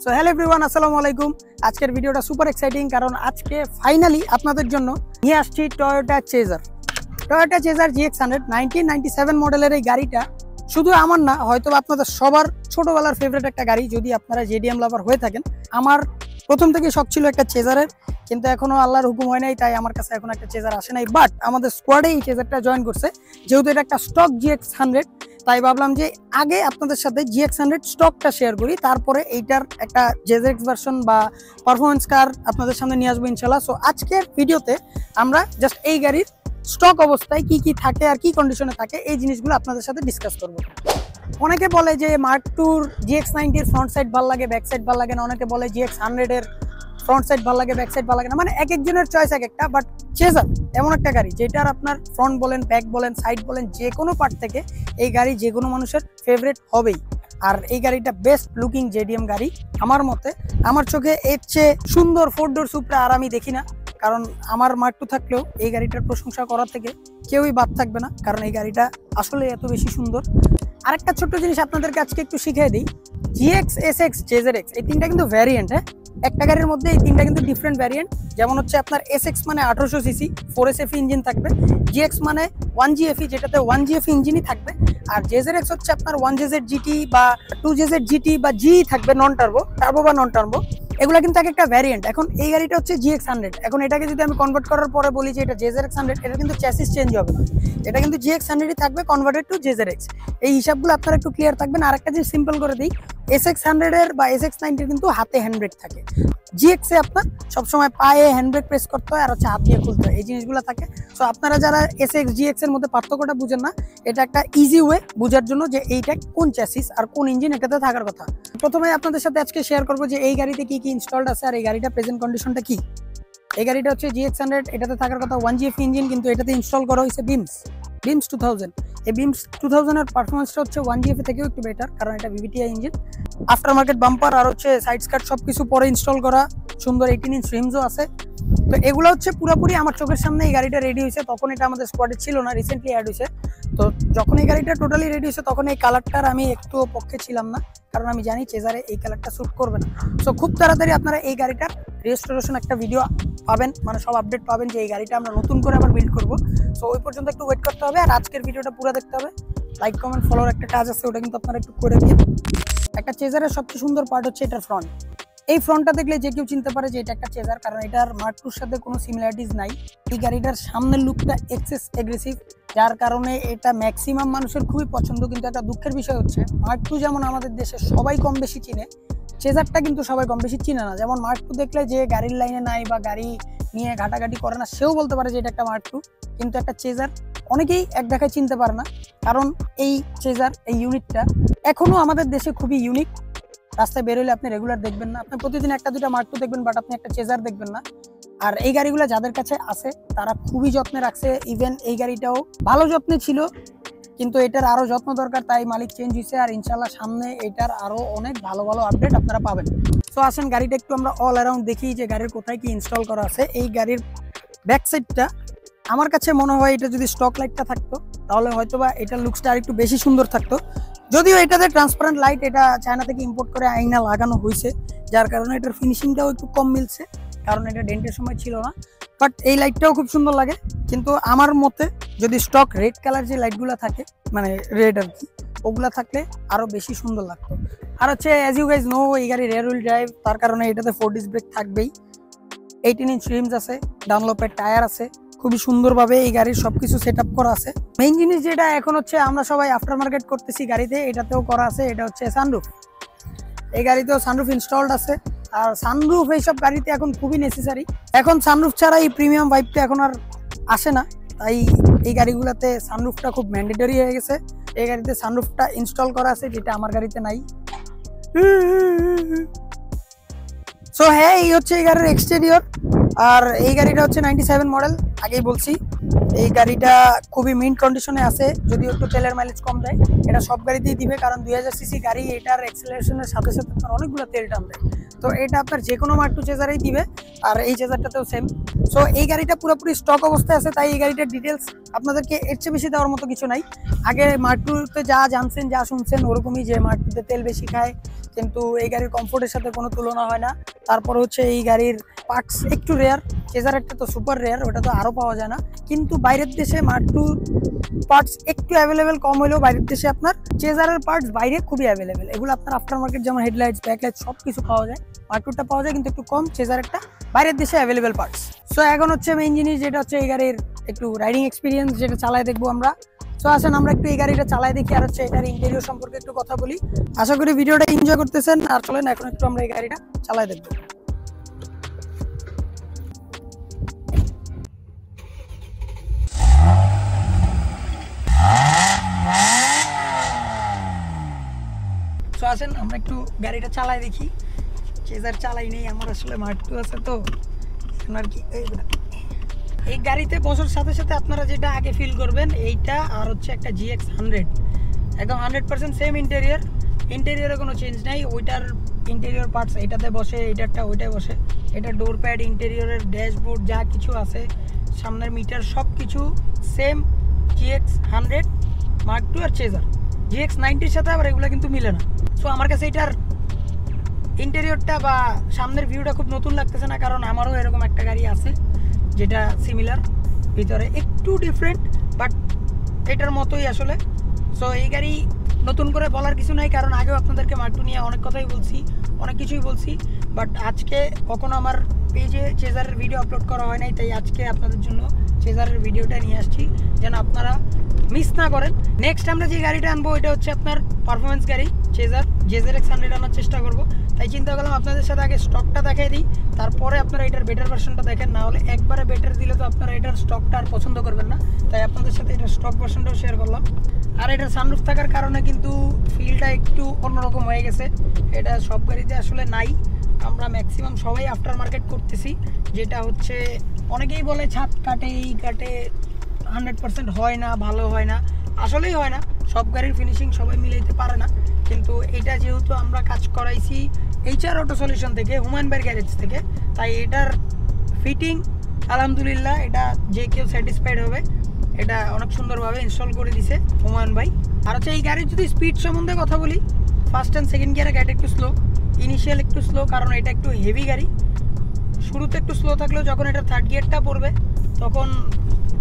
So hello everyone, আসসালামু আলাইকুম। আজকের ভিডিওটা সুপার এক্সাইটিং, কারণ আজকে ফাইনালি আপনাদের জন্য নিয়ে আসছি টয়োটা চেজার GX100 1997 মডেলের। এই গাড়িটা শুধু আমার না, হয়তো আপনাদের সবার ছোটবেলার ফেভারিট একটা গাড়ি, যদি আপনারা জেডিএম লাভার হয়ে থাকেন। আমার প্রথম থেকে শখ ছিল একটা চেজারের, কিন্তু এখনো আল্লাহর হুকুম হয় নাই, তাই আমার কাছে এখন একটা চেজার আসে নাই। বাট আমাদের স্কোয়াডে এই চেজারটা জয়েন করছে, যেহেতু এটা একটা স্টক GX100, তাই ভাবলাম যে আগে আপনাদের সাথে GX100 স্টকটা শেয়ার করি, তারপরে এইটার একটা JZX ভার্সন বা পারফরমেন্স কার আপনাদের সামনে নিয়ে আসবো ইনশাল্লাহ। সো আজকের ভিডিওতে আমরা জাস্ট এই গাড়ির স্টক অবস্থায় কি কি থাকে আর কি কন্ডিশনে থাকে এই জিনিসগুলো আপনাদের সাথে ডিসকাস করব। অনেকে বলে যে মার্ক টুর GX90 ফ্রন্ট সাইড ভালো লাগে, ব্যাক সাইড ভালো লাগে না। অনেকে বলে GX100 এর ফ্রন্ট সাইড ভালো লাগে, ব্যাক সাইড ভালো লাগে না। মানে এক একজনের চয়েস এক একটা। বাট চেজার এমন একটা গাড়ি যেটার আপনার ফ্রন্ট বলেন, ব্যাক বলেন, সাইড বলেন, যে কোনো পার্ট থেকে এই গাড়ি যে কোনো মানুষের ফেভারিট হবেই। আর এই গাড়িটা বেস্ট লুকিং জেডিএম গাড়ি আমার মতে। আমার চোখে এর চেয়ে সুন্দর 4 ডোর সুপ্রা আর আমি দেখি না, কারণ আমার মার্ক টু থাকলেও এই গাড়িটার প্রশংসা করার থেকে কেউই বাদ থাকবে না, কারণ এই গাড়িটা আসলে এত বেশি সুন্দর। আরেকটা ছোট্ট জিনিস আপনাদেরকে আজকে একটু শিখিয়ে দিই। GX, SX, JZX এই তিনটা কিন্তু ভ্যারিয়েন্ট। হ্যাঁ, একটা গাড়ির মধ্যে এই তিনটা কিন্তু ডিফারেন্ট ভ্যারিয়েন্ট। যেমন হচ্ছে আপনার SX মানে 1800 সিসি 4SFE ইঞ্জিন থাকবে, GX মানে 1GFE যেটাতে 1GFE ইঞ্জিনই থাকবে, আর JZX হচ্ছে আপনার 1JZ GT বা 2JZ GT বা G থাকবে, নন টার্বো, টার্বো বা নন টার্বো। এগুলো কিন্তু একটা ভ্যারিয়েন্ট। এখন এই গাড়িটা হচ্ছে GX100। এখন এটাকে যদি আমি কনভার্ট করার পরে বলি যে এটা JZX100, এটা কিন্তু চ্যাসিস চেঞ্জ হবে না, এটা কিন্তু GX100ই থাকবে কনভার্টেড টু JZX। এই হিসাবগুলো আপনারা একটু ক্লিয়ার থাকবেন। আর একটা জিনিস সিম্পল করে দিই, SX100 এর বা SX90 কিন্তু হাতে হ্যান্ডব্রেক থাকে, GX এ আপনার সবসময় পায়ে হ্যান্ডব্রেক প্রেস করতে হয় আর হচ্ছে হাত দিয়ে খুলতে হয়, এই জিনিসগুলো থাকে। সো আপনারা যারা SX GX এর মধ্যে পার্থক্যটা বুঝেন না, এটা একটা ইজি ওয়ে বুঝার জন্য যে এইটা কোন চ্যাসিস আর কোন ইঞ্জিন এটাতে থাকার কথা। প্রথমে আপনাদের সাথে আজকে শেয়ার করবো যে এই গাড়িতে কি কি ইনস্টলড আছে আর এই গাড়িটা প্রেজেন্ট কন্ডিশনটা কি। এই গাড়িটা হচ্ছে GX100, এটাতে থাকার কথা 1GFE ইঞ্জিন, কিন্তু এটাতে ইনস্টল করা হয়েছে বিমস 2000। এই বিমস 2000 এর পারফরমেন্সটা হচ্ছে 1GFE থেকেও একটু বেটার, কারণ এটা VVTi engine. After market bumper আর হচ্ছে সাইড স্কার্ট সবকিছু পরে ইনস্টল করা, সুন্দর 18 ইঞ্চ রিমসও আছে। তো এগুলো হচ্ছে পুরোপুরি আমার চোখের সামনে এই গাড়িটা রেডি হয়েছে, তখন এটা আমাদের স্কোয়াডে ছিল না, রিসেন্টলি অ্যাড হয়েছে। তো যখন এই গাড়িটা টোটালি রেডি হয়েছে তখন এই কালারটার আমি একটু পক্ষে ছিলাম না, কারণ আমি জানি চেজারে এই কালারটা স্যুট করবে না। সো খুব তাড়াতাড়ি আপনারা এই গাড়িটার রেজিস্ট্রেশন একটা ভিডিও পাবেন, মানে সব আপডেট পাবেন যে এই গাড়িটা আমরা নতুন করে আবার বিল্ড করবো। সো ওই পর্যন্ত একটু ওয়েট করতে হবে, আর আজকের ভিডিওটা পুরো দেখতে হবে। লাইক কমেন্ট ফলোর একটা কাজ আছে, ওটা কিন্তু আপনারা একটু করে দিন। একটা চেজারের সবচেয়ে সুন্দর পার্ট হচ্ছে এটার ফ্রন্ট। এই ফ্রন্টটা দেখলে যে কেউ চিনতে পারে যে এটা একটা চেজার, কারণ এটার মার্ক টুর সাথে কোনো সিমিলারিটিস নাই। এই গাড়িটার সামনের লুকটা এক্সেস এগ্রেসিভ, যার কারণে এটা ম্যাক্সিমাম মানুষের খুবই পছন্দ। কিন্তু একটা দুঃখের বিষয় হচ্ছে মার্ক টু যেমন আমাদের দেশে সবাই কম বেশি চিনে, চেজারটা কিন্তু সবাই কম বেশি চিনে না। যেমন মার্ক টু দেখলে যে গাড়ির লাইনে নাই বা গাড়ি নিয়ে ঘাটাঘাটি করে না, সেও বলতে পারে যে এটা একটা মার্ক টু। কিন্তু একটা চেজার অনেকেই এক দেখায় চিনতে পারে না, কারণ এই চেজার এই ইউনিটটা এখনো আমাদের দেশে খুবই ইউনিক। রাস্তায় বেরোলে আপনি রেগুলার দেখবেন না, আপনি প্রতিদিন একটা দুটা মার্ক টু দেখবেন, বাট আপনি একটা চেজার দেখবেন না। আর এই গাড়িগুলো যাদের কাছে আছে তারা খুবই যত্নে রাখছে। ইভেন এই গাড়িটাও ভালো যত্নে ছিল, কিন্তু এটার আরো যত্ন দরকার, তাই মালিক চেঞ্জ হয়েছে। আর ইনশাল্লাহ সামনে এটার আরো অনেক ভালো ভালো আপডেট আপনারা পাবেন। সো আসেন গাড়িটা একটু আমরা অল অ্যারাউন্ড দেখি যে গাড়ির কোথায় কি ইনস্টল করা আছে। এই গাড়ির ব্যাক সাইডটা আমার কাছে মনে হয় এটা যদি স্টক লাইটটা থাকতো তাহলে হয়তোবা এটার লুকসটা আর একটু বেশি সুন্দর থাকতো। যদিও এটাতে ট্রান্সপারেন্ট লাইট এটা চায়না থেকে ইম্পোর্ট করে আইনা লাগানো হয়েছে, যার কারণে এটার ফিনিশিংটাও একটু কম মিলছে, কারণ এটা ডেন্টের সময় ছিল না। বাট এই লাইটটাও খুব সুন্দর লাগে। কিন্তু আমার মতে যদি স্টক রেড কালার যে লাইটগুলো থাকে, মানে রেড আর কি, ওগুলা থাকলে আরো বেশি সুন্দর লাগতো। আর হচ্ছে অ্যাজ ইউ গাইজ নো, এই গাড়ি রেয়ার হুইল ড্রাইভ, তার কারণে এটাতে 4 ডিস্ক ব্রেক থাকবেই। 18 ইঞ্চ রিমস আছে, ডানলপের টায়ার আছে, খুবই সুন্দরভাবে এই গাড়ির সবকিছু সেট আপ করা আছে। মেইন জিনিস যেটা এখন হচ্ছে আমরা সবাই আফটার মার্কেট করতেছি গাড়িতে, এটাতেও করা আছে, এটা হচ্ছে সানরুফ। এই গাড়িতেও সানরুফ ইনস্টলড আছে, আর সানরুফ এইসব গাড়িতে এখন খুবই নেসেসারি। এখন সানরুফ ছাড়া এই প্রিমিয়াম ভাইবটা এখন আর আসে না, তাই এই গাড়িগুলোতে সানরুফটা খুব ম্যান্ডেটরি হয়ে গেছে। এই গাড়িতে সানরুফটা ইনস্টল করা আছে, যেটা আমার গাড়িতে নাই। সো হ্যাঁ, এই হচ্ছে এই গাড়ির এক্সটেরিয়র। আর এই গাড়িটা হচ্ছে 97 মডেল, আগেই বলছি। এই গাড়িটা খুবই মিন্ট কন্ডিশনে আছে, যদিও একটু তেলের মাইলেজ কম দেয়। এটা সব গাড়িতেই দিবে, কারণ 2000 সিসি গাড়ি, এটার এক্সেলারেশনের সাথে সাথে আপনার অনেকগুলো তেল টান দেয়। তো এটা আপনার যে কোনো মার্ক টু চেজারেই দিবে, আর এই চেজারটাতেও সেম। সো এই গাড়িটা পুরোপুরি স্টক অবস্থায় আছে, তাই এই গাড়িটার ডিটেলস আপনাদেরকে এর চেয়ে বেশি দেওয়ার মতো কিছু নাই। আগে মার্ক টুতে যা জানছেন, যা শুনছেন, ওরকমই যে মার্ক টুতে তেল বেশি খায়, কিন্তু এই গাড়ির কমফোর্টের সাথে কোনো তুলনা হয় না। তারপর হচ্ছে এই গাড়ির পার্টস একটু রেয়ার, চেজারেরটা তো সুপার রেয়ার, ওটা তো আরও পাওয়া যায় না। কিন্তু বাইরের দেশে মার্ক টু পার্টস একটু অ্যাভেলেবেল কম হলেও বাইরের দেশে আপনার চেজারের পার্টস বাইরে খুবই অ্যাভেলেবেল। এগুলো আপনার আফটার মার্কেট যেমন হেডলাইটস, ব্যাকলাইট সব কিছু পাওয়া যায়, মার্ক টুটা পাওয়া যায় কিন্তু একটু কম, চেজারেরটা বাইরের দেশে অ্যাভেলেবেল পার্টস। সো এখন হচ্ছে মেইন জিনিস যেটা হচ্ছে এই গাড়ির একটু রাইডিং এক্সপিরিয়েন্স, যেটা চালায় দেখবো আমরা। সো আসেন আমরা একটু এই গাড়িটা চালায় দেখি, আর হচ্ছে এটার ইন্টেরিয়র সম্পর্কে একটু কথা বলি। আশা করি ভিডিওটা এনজয় করতেছেন। আর চলেন এখন একটু আমরা এই গাড়িটা চালায় দেখবো। সো আসেন আমরা একটু গাড়িটা চালায় দেখি। চেজার চালাই নেই, আমার আসলে মার্ক টু আছে তো আর কি। এই গাড়িতে বসার সাথে সাথে আপনারা যেটা আগে ফিল করবেন এইটা আর হচ্ছে একটা GX 100 একদম 100% সেম ইন্টেরিয়রে কোনো চেঞ্জ নাই। ওইটার ইন্টেরিয়র পার্টস এটাতে বসে, এইটারটা ওইটাই বসে। এটা ডোর প্যাড, ইন্টেরিয়রের ড্যাশবোর্ড যা কিছু আছে, সামনের মিটার সব কিছু সেম GX 100 মার্ক টু আর চেজার। GX 90-র সাথে আবার এগুলো কিন্তু মিলে না। সো আমার কাছে এটার ইন্টেরিয়রটা বা সামনের ভিউটা খুব নতুন লাগতেছে না, কারণ আমারও এরকম একটা গাড়ি আছে যেটা সিমিলার, ভিতরে একটু ডিফারেন্ট বাট এটার মতোই আসলে। সো এই গাড়ি নতুন করে বলার কিছু নাই, কারণ আগেও আপনাদেরকে মার্ক টু নিয়ে অনেক কথাই বলছি, অনেক কিছুই বলছি, বাট আজকে কখনো আমার পেজে চেজারের ভিডিও আপলোড করা হয় নাই, তাই আজকে আপনাদের জন্য চেজারের ভিডিওটা নিয়ে আসছি যেন আপনারা মিস না করেন। নেক্সট আমরা যে গাড়িটা আনবো এটা হচ্ছে আপনার পারফরমেন্স গাড়ি, চেজার ZRX 100 আনার চেষ্টা করবো। তাই চিন্তা করলাম আপনাদের সাথে আগে স্টকটা দেখাই দিই, তারপরে আপনারা এটার বেটার ভার্সনটা দেখেন। না হলে একবারে বেটার দিলে তো আপনারা এটার স্টকটা আর পছন্দ করবেন না, তাই আপনাদের সাথে এটার স্টক ভার্সনটাও শেয়ার করলাম। আর এটার সানরুফ থাকার কারণে কিন্তু ফিলটা একটু অন্যরকম হয়ে গেছে, এটা সব গাড়িতে আসলে নাই। আমরা ম্যাক্সিমাম সবাই আফটার মার্কেট করতেছি, যেটা হচ্ছে অনেকেই বলে ছাদ কাটে, এই কাটে, 100% হয় না, ভালো হয় না, আসলেই হয় না। সব গাড়ির ফিনিশিং সবাই মিলাইতে পারে না, কিন্তু এটা যেহেতু আমরা কাজ করাইছি HR অটো সলিউশন থেকে, হুমায়ুন ভাইয়ের গ্যারেজ থেকে, তাই এটার ফিটিং আলহামদুলিল্লাহ এটা যে কেউ স্যাটিসফাইড হবে। এটা অনেক সুন্দরভাবে ইনস্টল করে দিছে হুমায়ুন ভাই। আর হচ্ছে এই গাড়ির যদি স্পিড সম্বন্ধে কথা বলি, ফার্স্ট অ্যান্ড সেকেন্ড গিয়ারে গাড়িটা একটু স্লো, ইনিশিয়াল একটু স্লো, কারণ এটা একটু হেভি গাড়ি। শুরুতে একটু স্লো থাকলেও যখন এটা থার্ড গিয়ারটা পড়বে তখন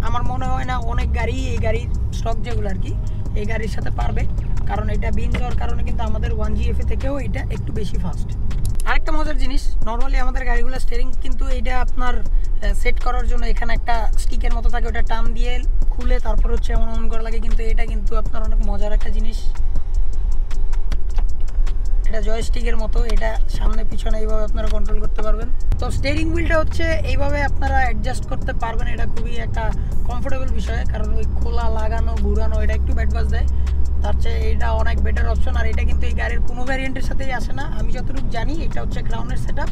আমার মনে হয় না অনেক গাড়ি এই গাড়ির স্টক যেগুলো আর কি এই গাড়ির সাথে পারবে, কারণ এটা বিন দেওয়ার কারণে কিন্তু আমাদের 1GFA থেকেও এটা একটু বেশি ফাস্ট। আরেকটা মজার জিনিস, নর্মালি আমাদের গাড়িগুলো স্টিয়ারিং কিন্তু এইটা আপনার সেট করার জন্য এখানে একটা স্টিকের মতো থাকে, ওটা টান দিয়ে খুলে তারপর হচ্ছে এমন অন করা লাগে, কিন্তু এটা কিন্তু আপনার অনেক মজার একটা জিনিস। এটা জয়স্টিকের মতো, এটা সামনে পিছনে এইভাবে আপনারা কন্ট্রোল করতে পারবেন। তো স্টিয়ারিং হুইলটা হচ্ছে এইভাবে আপনারা অ্যাডজাস্ট করতে পারবেন, এটা খুবই একটা কমফোর্টেবল বিষয়, কারণ ওই খোলা লাগানো ঘুরানো এটা একটু ব্যাড বাজ দেয়, তার চেয়ে এটা অনেক বেটার অপশন। আর এটা কিন্তু এই গাড়ির কোনো ভ্যারিয়েন্টের সাথেই আসে না, আমি যতটুকু জানি এটা হচ্ছে ক্রাউনের সেটআপ,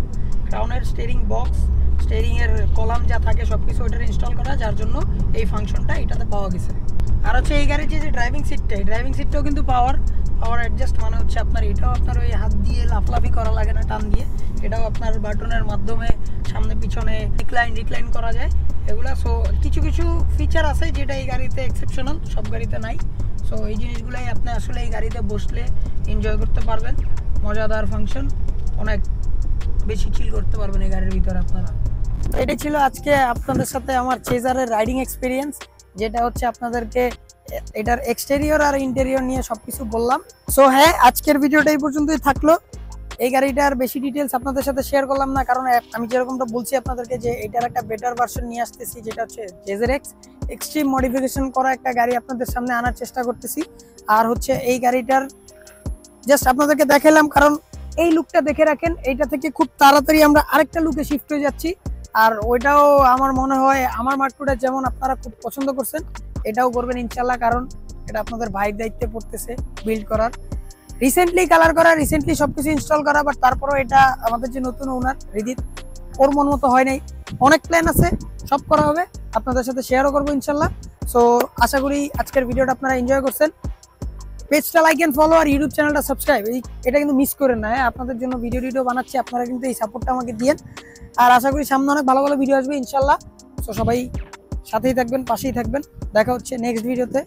ক্রাউনের স্টিয়ারিং বক্স, স্টিয়ারিংয়ের কলাম যা থাকে সব কিছু ওইটার ইনস্টল করা, যার জন্য এই ফাংশনটা এটাতে পাওয়া গেছে। আর হচ্ছে এই গাড়ির যে ড্রাইভিং সিটটা, এই ড্রাইভিং সিটটাও কিন্তু পাওয়ার অ্যাডজাস্ট, মানে হচ্ছে আপনার এটাও আপনার ওই হাত দিয়ে লাফলাফি করা লাগে না টান দিয়ে, এটাও আপনার বাটনের মাধ্যমে সামনে পিছনে রিক্লাইন করা যায় এগুলা। সো কিছু কিছু ফিচার আছে যেটা এই গাড়িতে এক্সেপশনাল, সব গাড়িতে নাই। সো এই জিনিসগুলাই আপনি আসলে এই গাড়িতে বসলে এনজয় করতে পারবেন, মজাদার ফাংশন, অনেক বেশি চিল করতে পারবেন এই গাড়ির ভিতরে আপনারা। এটাই ছিল আজকে আপনাদের সাথে আমার চেজারের রাইডিং এক্সপিরিয়েন্স, যেটা হচ্ছে আপনাদেরকে এটার এক্সটেরিয়র আর ইন্টেরিয়র নিয়ে সবকিছু বললাম। সো হ্যাঁ, আজকের ভিডিওটা এই পর্যন্তই থাকলো। এই গাড়িটার বেশি ডিটেলস আপনাদের সাথে শেয়ার করলাম না, কারণ আমি যেরকমটা বলছি আপনাদেরকে যে এটার একটা বেটার ভার্সন নিয়ে আসতেছি, যেটা হচ্ছে ZRX এক্সট্রিম মডিফিকেশন করা একটা গাড়ি আপনাদের সামনে আনার চেষ্টা করতেছি। আর হচ্ছে এই গাড়িটার জাস্ট আপনাদেরকে দেখালাম, কারণ এই লুকটা দেখে রাখেন, এইটা থেকে খুব তাড়াতাড়ি আমরা আরেকটা লুকে শিফট হয়ে যাচ্ছি। আর ওইটাও আমার মনে হয় আমার মার্ক টুটা যেমন আপনারা খুব পছন্দ করছেন এটাও করবেন ইনশাল্লাহ, কারণ এটা আপনাদের ভাইয়ের দায়িত্বে পড়তেছে বিল্ড করার, রিসেন্টলি কালার করা, রিসেন্টলি সবকিছু ইনস্টল করা। বাট তারপরেও এটা আমাদের যে নতুন ওনার হৃদিত, ওর মন মতো হয় নাই, অনেক প্ল্যান আছে, সব করা হবে, আপনাদের সাথে শেয়ারও করবো ইনশাল্লাহ। সো আশা করি আজকের ভিডিওটা আপনারা এনজয় করছেন। পেজটা লাইক এন্ড ফলো আর ইউটিউব চ্যানেলটা সাবস্ক্রাইব, এটা কিন্তু মিস করেন না। আপনাদের জন্য ভিডিও বানাচ্ছি, আপনারা কিন্তু এই সাপোর্টটা আমাকে দিয়েন। আর আশা করি সামনে অনেক ভালো ভালো ভিডিও আসবে ইনশাল্লাহ। সো সবাই সাথেই থাকবেন, পাশেই থাকবেন, দেখা হচ্ছে নেক্সট ভিডিওতে।